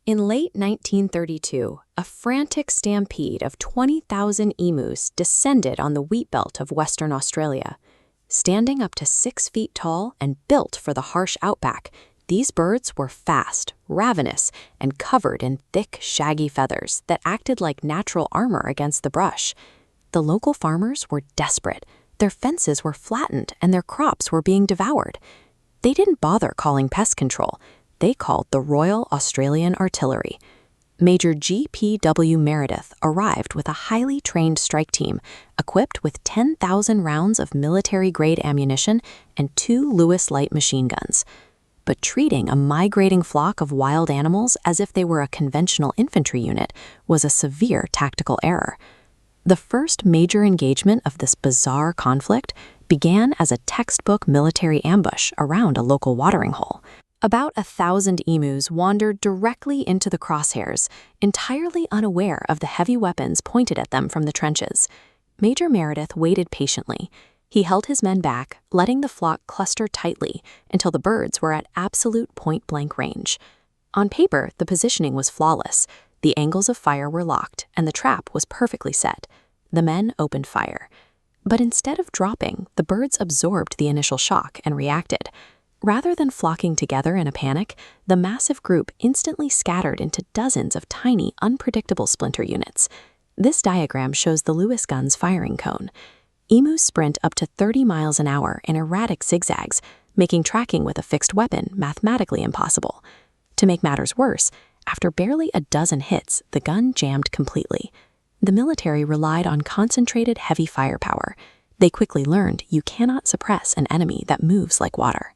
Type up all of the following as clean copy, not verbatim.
In late 1932, a frantic stampede of 20,000 emus descended on the wheat belt of Western Australia. Standing up to 6 feet tall and built for the harsh outback, these birds were fast, ravenous, and covered in thick, shaggy feathers that acted like natural armor against the brush. The local farmers were desperate. Their fences were flattened and their crops were being devoured. They didn't bother calling pest control. They called the Royal Australian Artillery. Major G.P.W. Meredith arrived with a highly trained strike team, equipped with 10,000 rounds of military-grade ammunition and 2 Lewis light machine guns. But treating a migrating flock of wild animals as if they were a conventional infantry unit was a severe tactical error. The first major engagement of this bizarre conflict began as a textbook military ambush around a local watering hole. About 1,000 emus wandered directly into the crosshairs, entirely unaware of the heavy weapons pointed at them from the trenches. Major Meredith waited patiently. He held his men back, letting the flock cluster tightly until the birds were at absolute point-blank range. On paper, the positioning was flawless. The angles of fire were locked, and the trap was perfectly set. The men opened fire. But instead of dropping, the birds absorbed the initial shock and reacted. Rather than flocking together in a panic, the massive group instantly scattered into dozens of tiny, unpredictable splinter units. This diagram shows the Lewis gun's firing cone. Emus sprint up to 30 miles an hour in erratic zigzags, making tracking with a fixed weapon mathematically impossible. To make matters worse, after barely a dozen hits, the gun jammed completely. The military relied on concentrated heavy firepower. They quickly learned you cannot suppress an enemy that moves like water.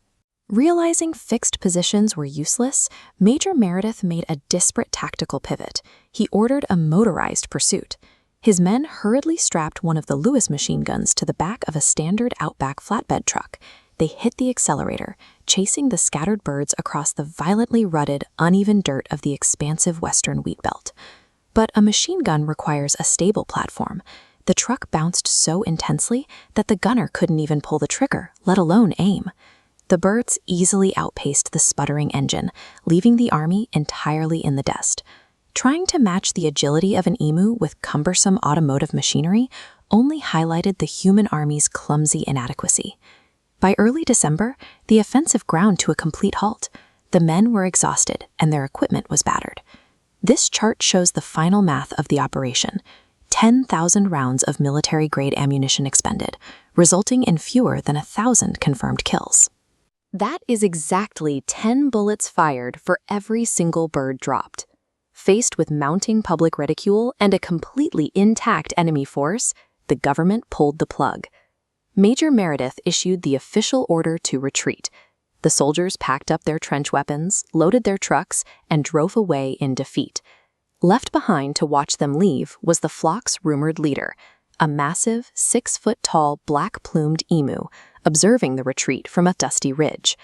Realizing fixed positions were useless, Major Meredith made a desperate tactical pivot. He ordered a motorized pursuit. His men hurriedly strapped one of the Lewis machine guns to the back of a standard Outback flatbed truck. They hit the accelerator, chasing the scattered birds across the violently rutted, uneven dirt of the expansive western wheat belt. But a machine gun requires a stable platform. The truck bounced so intensely that the gunner couldn't even pull the trigger, let alone aim. The birds easily outpaced the sputtering engine, leaving the army entirely in the dust. Trying to match the agility of an emu with cumbersome automotive machinery only highlighted the human army's clumsy inadequacy. By early December, the offensive ground to a complete halt. The men were exhausted and their equipment was battered. This chart shows the final math of the operation: 10,000 rounds of military-grade ammunition expended, resulting in fewer than 1,000 confirmed kills. That is exactly 10 bullets fired for every single bird dropped. Faced with mounting public ridicule and a completely intact enemy force, the government pulled the plug. Major Meredith issued the official order to retreat. The soldiers packed up their trench weapons, loaded their trucks, and drove away in defeat. Left behind to watch them leave was the flock's rumored leader, a massive, 6-foot-tall, black-plumed emu, observing the retreat from a dusty ridge.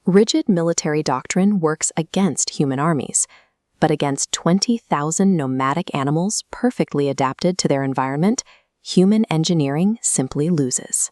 Rigid military doctrine works against human armies, but against 20,000 nomadic animals perfectly adapted to their environment, human engineering simply loses.